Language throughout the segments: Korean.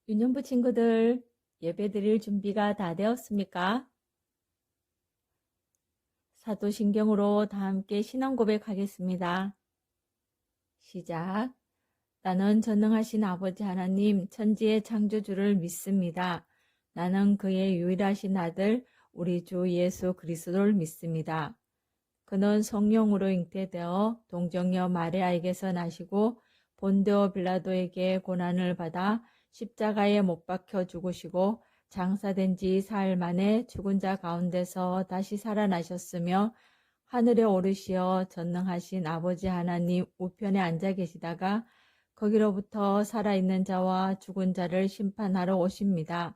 유년부 친구들, 예배 드릴 준비가 다 되었습니까? 사도신경으로 다 함께 신앙 고백하겠습니다. 시작. 나는 전능하신 아버지 하나님 천지의 창조주를 믿습니다. 나는 그의 유일하신 아들 우리 주 예수 그리스도를 믿습니다. 그는 성령으로 잉태되어 동정녀 마리아에게서 나시고 본디오 빌라도에게 고난을 받아 십자가에 못 박혀 죽으시고 장사된 지 사흘 만에 죽은 자 가운데서 다시 살아나셨으며 하늘에 오르시어 전능하신 아버지 하나님 우편에 앉아 계시다가 거기로부터 살아있는 자와 죽은 자를 심판하러 오십니다.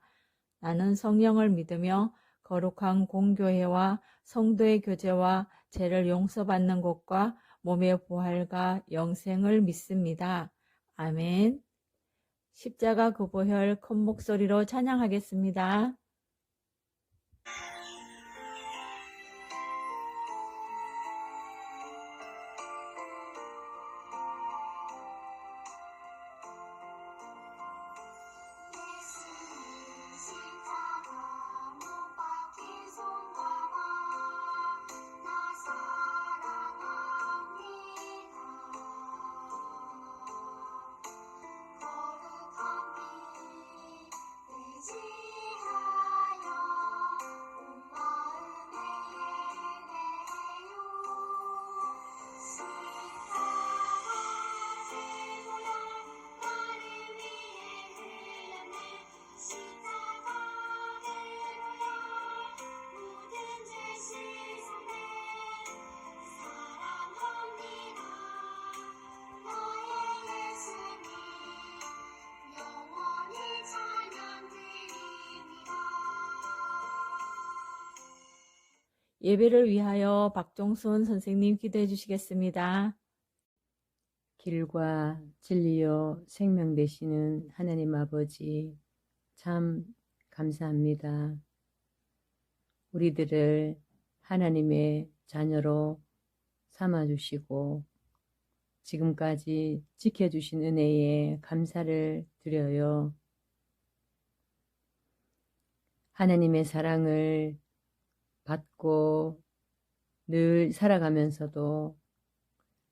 나는 성령을 믿으며 거룩한 공교회와 성도의 교제와 죄를 용서받는 것과 몸의 부활과 영생을 믿습니다. 아멘. 십자가 구보혈 큰 목소리로 찬양하겠습니다. 예배를 위하여 박종순 선생님 기도해 주시겠습니다. 길과 진리요 생명 되시는 하나님 아버지, 참 감사합니다. 우리들을 하나님의 자녀로 삼아주시고 지금까지 지켜주신 은혜에 감사를 드려요. 하나님의 사랑을 받고 늘 살아가면서도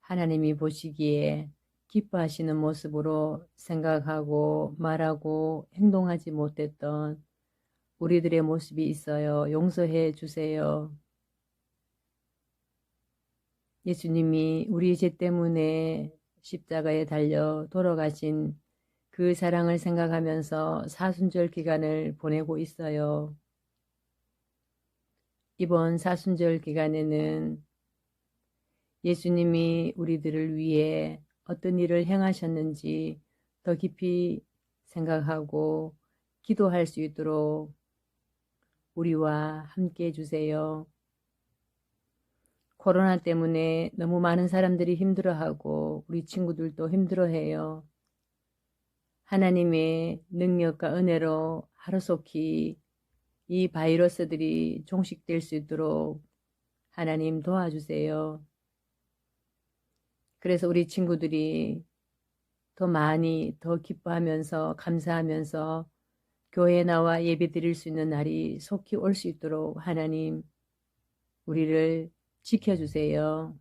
하나님이 보시기에 기뻐하시는 모습으로 생각하고 말하고 행동하지 못했던 우리들의 모습이 있어요. 용서해 주세요. 예수님이 우리 죄 때문에 십자가에 달려 돌아가신 그 사랑을 생각하면서 사순절 기간을 보내고 있어요. 이번 사순절 기간에는 예수님이 우리들을 위해 어떤 일을 행하셨는지 더 깊이 생각하고 기도할 수 있도록 우리와 함께 해주세요. 코로나 때문에 너무 많은 사람들이 힘들어하고 우리 친구들도 힘들어해요. 하나님의 능력과 은혜로 하루속히 이 바이러스들이 종식될 수 있도록 하나님 도와주세요. 그래서 우리 친구들이 더 많이 더 기뻐하면서 감사하면서 교회에 나와 예배 드릴 수 있는 날이 속히 올 수 있도록 하나님 우리를 지켜주세요.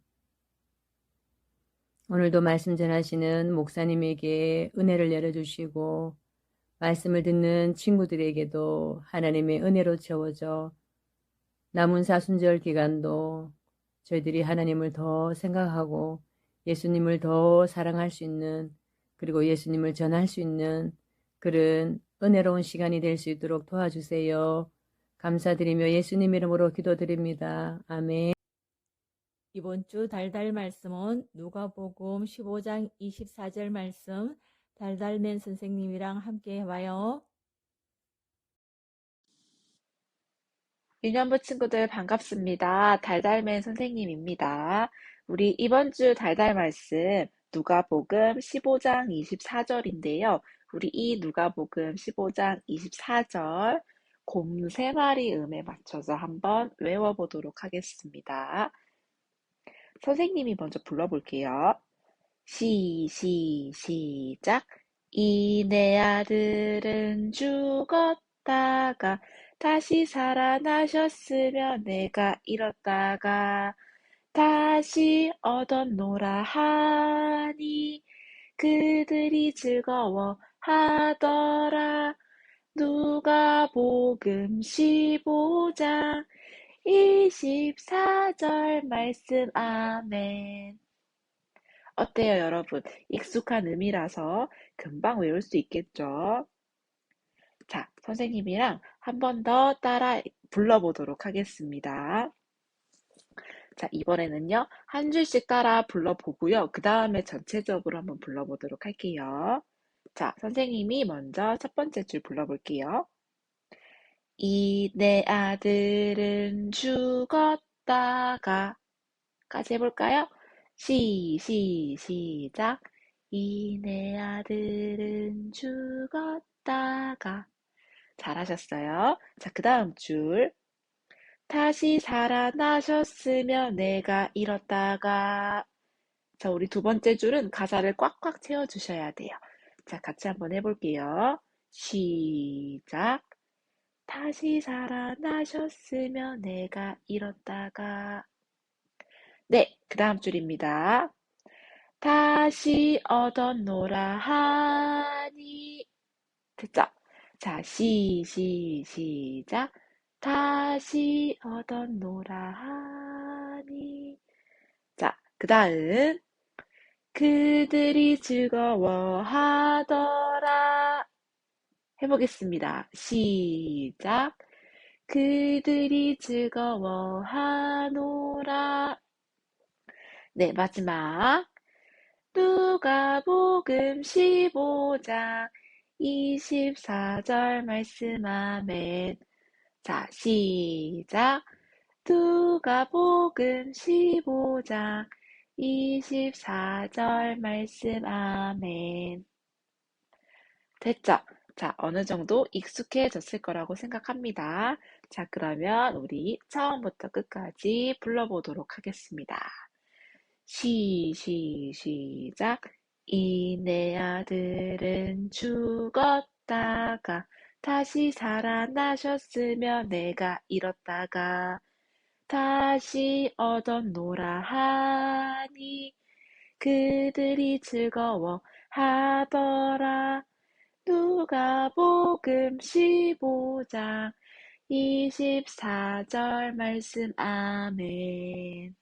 오늘도 말씀 전하시는 목사님에게 은혜를 내려주시고 말씀을 듣는 친구들에게도 하나님의 은혜로 채워져 남은 사순절 기간도 저희들이 하나님을 더 생각하고 예수님을 더 사랑할 수 있는, 그리고 예수님을 전할 수 있는 그런 은혜로운 시간이 될 수 있도록 도와주세요. 감사드리며 예수님 이름으로 기도드립니다. 아멘. 이번 주 달달 말씀은 누가복음 15장 24절 말씀 달달맨 선생님이랑 함께 해봐요. 유년부 친구들 반갑습니다. 달달맨 선생님입니다. 우리 이번 주 달달 말씀 누가복음 15장 24절인데요. 우리 이 누가복음 15장 24절 곰 3마리 음에 맞춰서 한번 외워보도록 하겠습니다. 선생님이 먼저 불러볼게요. 시작! 내 아들은 죽었다가 다시 살아나셨으며 내가 잃었다가 다시 얻었노라 하니 그들이 즐거워하더라. 누가복음 15장 24절 말씀. 아멘. 어때요, 여러분? 익숙한 의미라서 금방 외울 수 있겠죠? 자, 선생님이랑 한 번 더 따라 불러보도록 하겠습니다. 자, 이번에는요, 한 줄씩 따라 불러보고요. 그 다음에 전체적으로 한번 불러보도록 할게요. 자, 선생님이 먼저 첫 번째 줄 불러볼게요. 내 아들은 죽었다가 까지 해볼까요? 시작. 내 아들은 죽었다가. 잘하셨어요. 자, 그 다음 줄. 다시 살아나셨으며 내가 잃었다가. 자, 우리 두 번째 줄은 가사를 꽉꽉 채워주셔야 돼요. 자, 같이 한번 해볼게요. 시작. 다시 살아나셨으며 내가 잃었다가. 네, 그 다음 줄입니다. 다시 얻었노라 하니. 됐죠? 자, 시작. 다시 얻었노라 하니. 자, 그 다음. 그들이 즐거워하더라. 해보겠습니다. 시작. 그들이 즐거워하노라. 네, 마지막. 누가복음 15장 24절 말씀. 아멘. 자, 시작. 누가복음 15장 24절 말씀. 아멘. 됐죠? 자, 어느 정도 익숙해졌을 거라고 생각합니다. 자, 그러면 우리 처음부터 끝까지 불러보도록 하겠습니다. 시작. 내 아들은 죽었다가 다시 살아나셨으며 내가 잃었다가 다시 얻었노라 하니 그들이 즐거워하더라. 누가복음 15장 24절 말씀. 아멘.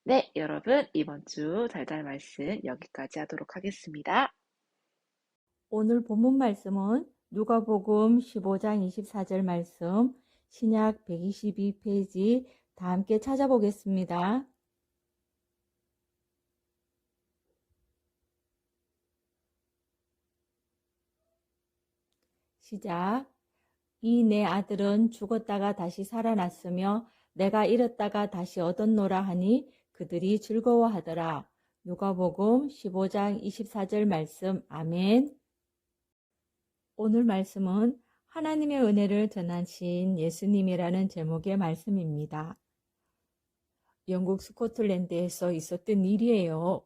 네, 여러분, 이번 주 달달 말씀 여기까지 하도록 하겠습니다. 오늘 본문 말씀은 누가복음 15장 24절 말씀, 신약 122페이지 다 함께 찾아보겠습니다. 시작. 내 아들은 죽었다가 다시 살아났으며 내가 잃었다가 다시 얻었노라 하니 그들이 즐거워하더라. 누가복음 15장 24절 말씀. 아멘. 오늘 말씀은 하나님의 은혜를 전하신 예수님이라는 제목의 말씀입니다. 영국 스코틀랜드에서 있었던 일이에요.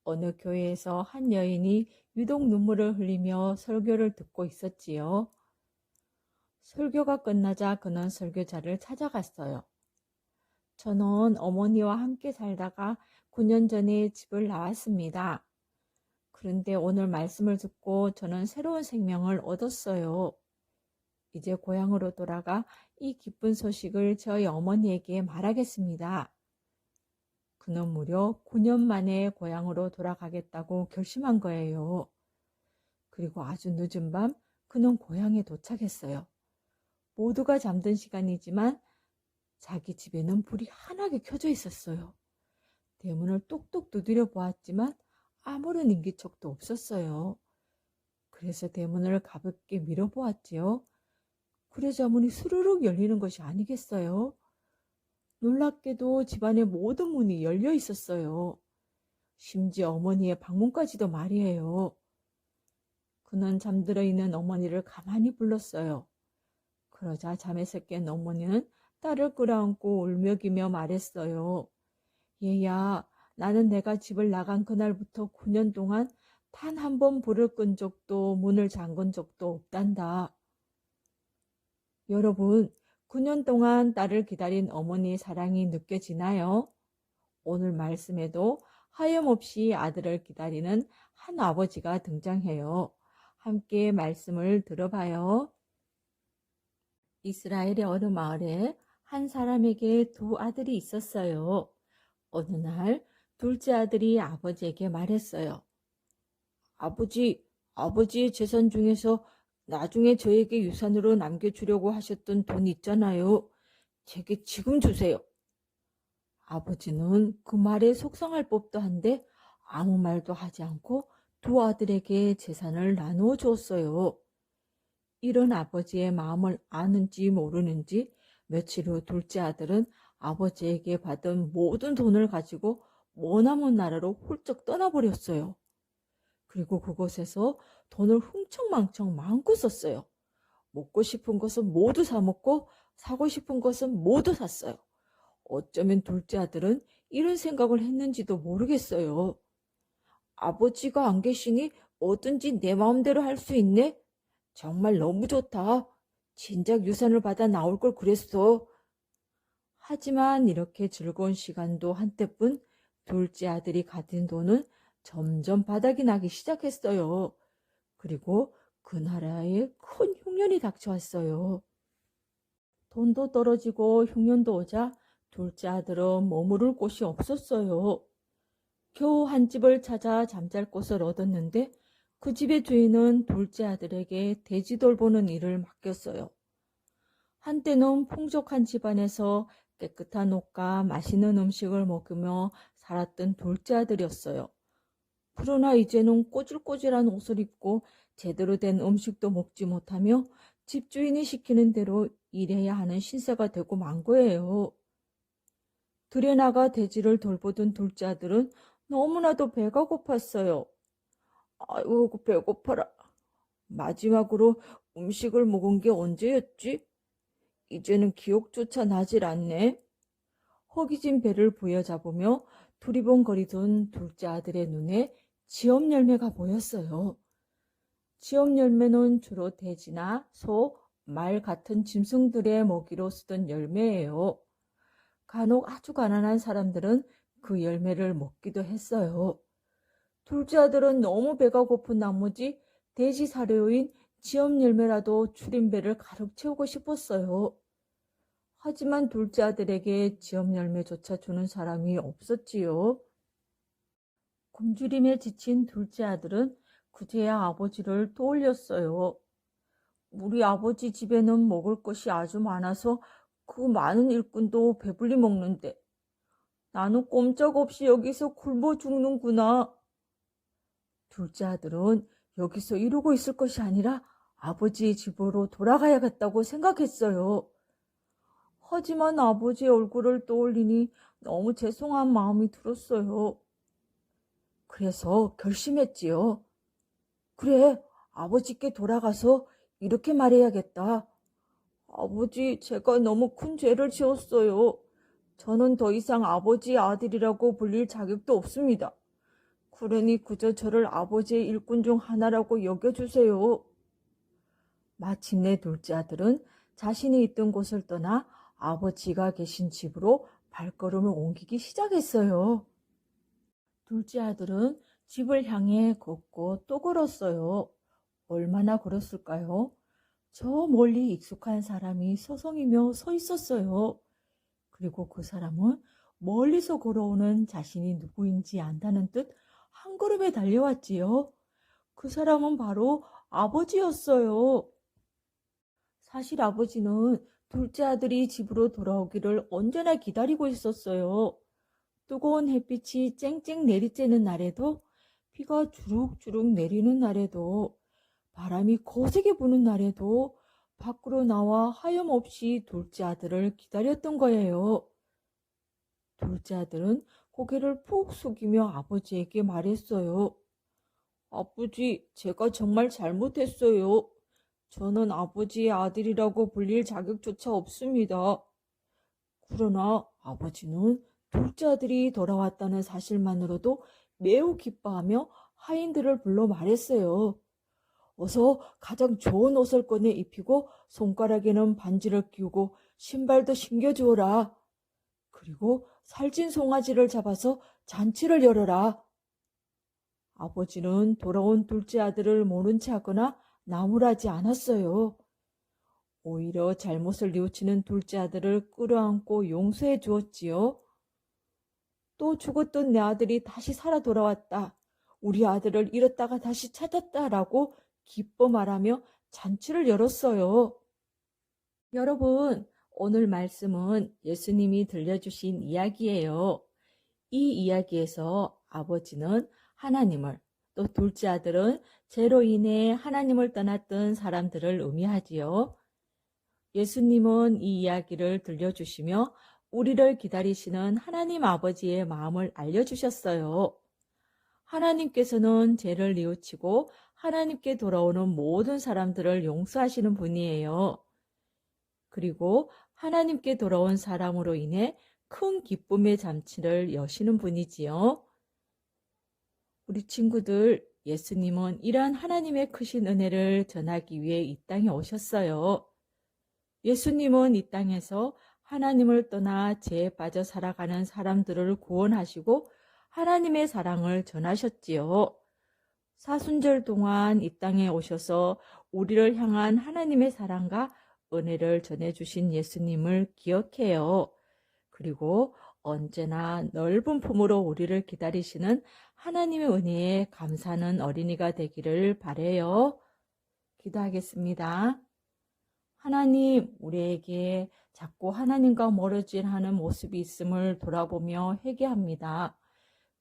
어느 교회에서 한 여인이 유독 눈물을 흘리며 설교를 듣고 있었지요. 설교가 끝나자 그는 설교자를 찾아갔어요. 저는 어머니와 함께 살다가 9년 전에 집을 나왔습니다. 그런데 오늘 말씀을 듣고 저는 새로운 생명을 얻었어요. 이제 고향으로 돌아가 이 기쁜 소식을 저희 어머니에게 말하겠습니다. 그는 무려 9년 만에 고향으로 돌아가겠다고 결심한 거예요. 그리고 아주 늦은 밤 그는 고향에 도착했어요. 모두가 잠든 시간이지만 자기 집에는 불이 환하게 켜져 있었어요. 대문을 똑똑 두드려 보았지만 아무런 인기척도 없었어요. 그래서 대문을 가볍게 밀어보았지요. 그러자 문이 스르륵 열리는 것이 아니겠어요? 놀랍게도 집안의 모든 문이 열려 있었어요. 심지어 어머니의 방문까지도 말이에요. 그는 잠들어 있는 어머니를 가만히 불렀어요. 그러자 잠에서 깬 어머니는 딸을 끌어안고 울먹이며 말했어요. 얘야, 나는 내가 집을 나간 그날부터 9년 동안 단 한 번 불을 끈 적도 문을 잠근 적도 없단다. 여러분, 9년 동안 딸을 기다린 어머니의 사랑이 느껴지나요? 오늘 말씀에도 하염없이 아들을 기다리는 한 아버지가 등장해요. 함께 말씀을 들어봐요. 이스라엘의 어느 마을에 한 사람에게 두 아들이 있었어요. 어느 날 둘째 아들이 아버지에게 말했어요. 아버지의 재산 중에서 나중에 저에게 유산으로 남겨주려고 하셨던 돈 있잖아요. 제게 지금 주세요. 아버지는 그 말에 속상할 법도 한데 아무 말도 하지 않고 두 아들에게 재산을 나누어 주었어요. 이런 아버지의 마음을 아는지 모르는지 며칠 후 둘째 아들은 아버지에게 받은 모든 돈을 가지고 머나먼 나라로 훌쩍 떠나버렸어요. 그리고 그곳에서 돈을 흥청망청 마음껏 썼어요. 먹고 싶은 것은 모두 사 먹고 사고 싶은 것은 모두 샀어요. 어쩌면 둘째 아들은 이런 생각을 했는지도 모르겠어요. 아버지가 안 계시니 뭐든지 내 마음대로 할 수 있네? 정말 너무 좋다. 진작 유산을 받아 나올 걸 그랬어. 하지만 이렇게 즐거운 시간도 한때뿐 둘째 아들이 가진 돈은 점점 바닥이 나기 시작했어요. 그리고 그 나라에 큰 흉년이 닥쳐왔어요. 돈도 떨어지고 흉년도 오자 둘째 아들은 머무를 곳이 없었어요. 겨우 한 집을 찾아 잠잘 곳을 얻었는데 그 집의 주인은 둘째 아들에게 돼지 돌보는 일을 맡겼어요. 한때는 풍족한 집안에서 깨끗한 옷과 맛있는 음식을 먹으며 살았던 둘째 아들이었어요. 그러나 이제는 꼬질꼬질한 옷을 입고 제대로 된 음식도 먹지 못하며 집주인이 시키는 대로 일해야 하는 신세가 되고 만 거예요. 들에 나가 돼지를 돌보던 둘째 아들은 너무나도 배가 고팠어요. 아이고 배고파라. 마지막으로 음식을 먹은 게 언제였지? 이제는 기억조차 나질 않네. 허기진 배를 부여잡으며 두리번거리던 둘째 아들의 눈에 지엄 열매가 보였어요. 지엄 열매는 주로 돼지나 소, 말 같은 짐승들의 먹이로 쓰던 열매예요. 간혹 아주 가난한 사람들은 그 열매를 먹기도 했어요. 둘째 아들은 너무 배가 고픈 나머지 돼지 사료인 지엄 열매라도 줄임배를 가득 채우고 싶었어요. 하지만 둘째 아들에게 지엄 열매조차 주는 사람이 없었지요. 굶주림에 지친 둘째 아들은 그제야 아버지를 떠올렸어요. 우리 아버지 집에는 먹을 것이 아주 많아서 그 많은 일꾼도 배불리 먹는데 나는 꼼짝없이 여기서 굶어 죽는구나. 둘째 아들은 여기서 이러고 있을 것이 아니라 아버지의 집으로 돌아가야겠다고 생각했어요. 하지만 아버지의 얼굴을 떠올리니 너무 죄송한 마음이 들었어요. 그래서 결심했지요. 그래, 아버지께 돌아가서 이렇게 말해야겠다. 아버지, 제가 너무 큰 죄를 지었어요. 저는 더 이상 아버지의 아들이라고 불릴 자격도 없습니다. 그러니 그저 저를 아버지의 일꾼 중 하나라고 여겨주세요. 마침내 둘째 아들은 자신이 있던 곳을 떠나 아버지가 계신 집으로 발걸음을 옮기기 시작했어요. 둘째 아들은 집을 향해 걷고 또 걸었어요. 얼마나 걸었을까요? 저 멀리 익숙한 사람이 서성이며 서 있었어요. 그리고 그 사람은 멀리서 걸어오는 자신이 누구인지 안다는 듯 한 걸음에 달려왔지요. 그 사람은 바로 아버지였어요. 사실 아버지는 둘째 아들이 집으로 돌아오기를 언제나 기다리고 있었어요. 뜨거운 햇빛이 쨍쨍 내리쬐는 날에도, 비가 주룩주룩 내리는 날에도, 바람이 거세게 부는 날에도 밖으로 나와 하염없이 둘째 아들을 기다렸던 거예요. 둘째 아들은 고개를 푹 숙이며 아버지에게 말했어요. 아버지, 제가 정말 잘못했어요. 저는 아버지의 아들이라고 불릴 자격조차 없습니다. 그러나 아버지는 둘째 아들이 돌아왔다는 사실만으로도 매우 기뻐하며 하인들을 불러 말했어요. 어서 가장 좋은 옷을 꺼내 입히고 손가락에는 반지를 끼우고 신발도 신겨주어라. 그리고 살찐 송아지를 잡아서 잔치를 열어라. 아버지는 돌아온 둘째 아들을 모른 체 하거나 나무라지 않았어요. 오히려 잘못을 뉘우치는 둘째 아들을 끌어안고 용서해 주었지요. 또 죽었던 내 아들이 다시 살아 돌아왔다. 우리 아들을 잃었다가 다시 찾았다라고 기뻐 말하며 잔치를 열었어요. 여러분, 오늘 말씀은 예수님이 들려주신 이야기예요. 이 이야기에서 아버지는 하나님을, 또 둘째 아들은 죄로 인해 하나님을 떠났던 사람들을 의미하지요. 예수님은 이 이야기를 들려주시며 우리를 기다리시는 하나님 아버지의 마음을 알려주셨어요. 하나님께서는 죄를 뉘우치고 하나님께 돌아오는 모든 사람들을 용서하시는 분이에요. 그리고 하나님께 돌아온 사람으로 인해 큰 기쁨의 잔치를 여시는 분이지요. 우리 친구들, 예수님은 이러한 하나님의 크신 은혜를 전하기 위해 이 땅에 오셨어요. 예수님은 이 땅에서 하나님을 떠나 죄에 빠져 살아가는 사람들을 구원하시고 하나님의 사랑을 전하셨지요. 사순절 동안 이 땅에 오셔서 우리를 향한 하나님의 사랑과 은혜를 전해주신 예수님을 기억해요. 그리고 언제나 넓은 품으로 우리를 기다리시는 하나님의 은혜에 감사하는 어린이가 되기를 바라요. 기도하겠습니다. 하나님, 우리에게 자꾸 하나님과 멀어진 하는 모습이 있음을 돌아보며 회개합니다.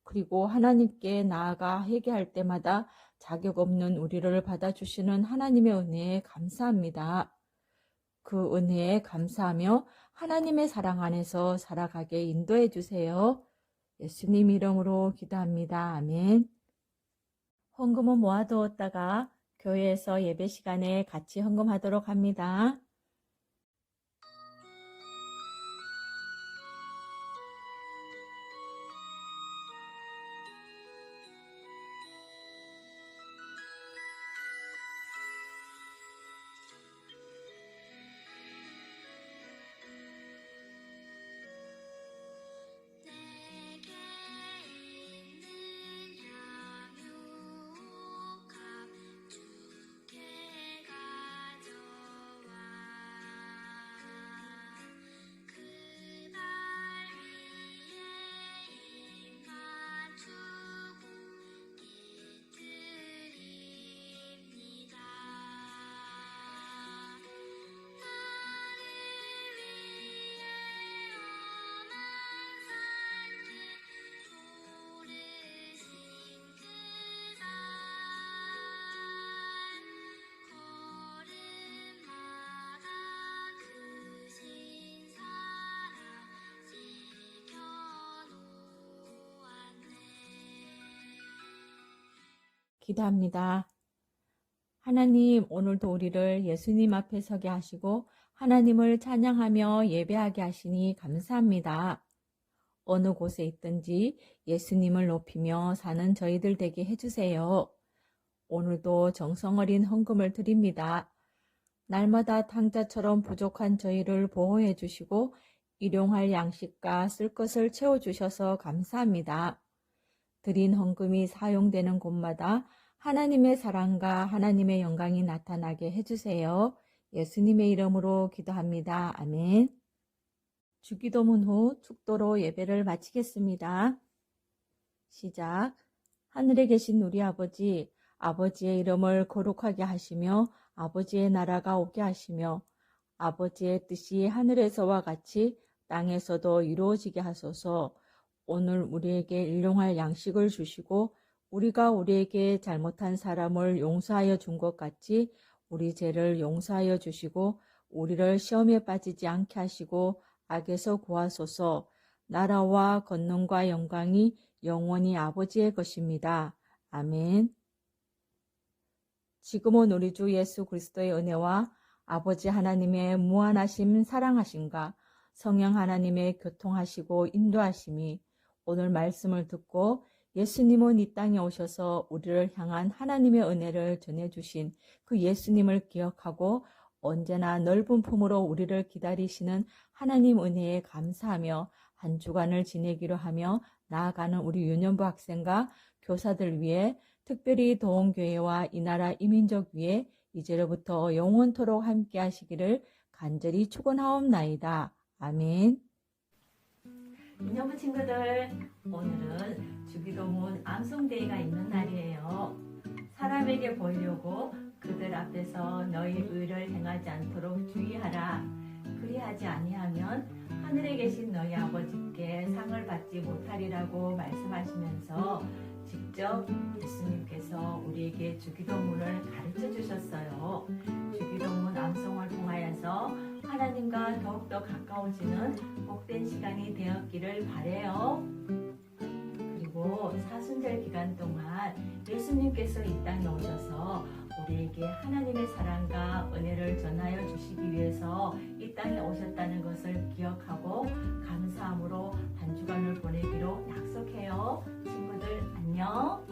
그리고 하나님께 나아가 회개할 때마다 자격 없는 우리를 받아주시는 하나님의 은혜에 감사합니다. 그 은혜에 감사하며 하나님의 사랑 안에서 살아가게 인도해 주세요. 예수님 이름으로 기도합니다. 아멘. 헌금은 모아두었다가 교회에서 예배 시간에 같이 헌금하도록 합니다. 기도합니다. 하나님, 오늘도 우리를 예수님 앞에 서게 하시고 하나님을 찬양하며 예배하게 하시니 감사합니다. 어느 곳에 있든지 예수님을 높이며 사는 저희들 되게 해주세요. 오늘도 정성 어린 헌금을 드립니다. 날마다 탕자처럼 부족한 저희를 보호해 주시고 일용할 양식과 쓸 것을 채워주셔서 감사합니다. 드린 헌금이 사용되는 곳마다 하나님의 사랑과 하나님의 영광이 나타나게 해주세요. 예수님의 이름으로 기도합니다. 아멘. 주기도문 후 축도로 예배를 마치겠습니다. 시작. 하늘에 계신 우리 아버지, 아버지의 이름을 거룩하게 하시며 아버지의 나라가 오게 하시며 아버지의 뜻이 하늘에서와 같이 땅에서도 이루어지게 하소서. 오늘 우리에게 일용할 양식을 주시고 우리가 우리에게 잘못한 사람을 용서하여 준 것 같이 우리 죄를 용서하여 주시고 우리를 시험에 빠지지 않게 하시고 악에서 구하소서. 나라와 권능과 영광이 영원히 아버지의 것입니다. 아멘. 지금은 우리 주 예수 그리스도의 은혜와 아버지 하나님의 무한하심 사랑하심과 성령 하나님의 교통하시고 인도하심이 오늘 말씀을 듣고 예수님은 이 땅에 오셔서 우리를 향한 하나님의 은혜를 전해주신 그 예수님을 기억하고 언제나 넓은 품으로 우리를 기다리시는 하나님 은혜에 감사하며 한 주간을 지내기로 하며 나아가는 우리 유년부 학생과 교사들 위해 특별히 도움교회와 이 나라 이민족 위에 이제로부터 영원토록 함께 하시기를 간절히 축원하옵나이다. 아멘. 유년부 친구들, 오늘은 주기도문 암송데이가 있는 날이에요. 사람에게 보이려고 그들 앞에서 너희 의를 행하지 않도록 주의하라. 그리하지 아니하면 하늘에 계신 너희 아버지께 상을 받지 못하리라고 말씀하시면서 직접 예수님께서 우리에게 주기도문을 가르쳐 주셨어요. 주기도문 암송을 통하여서 하나님과 더욱더 가까워지는 복된 시간이 되었기를 바라요. 그리고 사순절 기간 동안 예수님께서 이 땅에 오셔서 우리에게 하나님의 사랑과 은혜를 전하여 주시기 위해서 이 땅에 오셨다는 것을 기억하고 감사함으로 한 주간을 보내기로 약속해요. 친구들 안녕.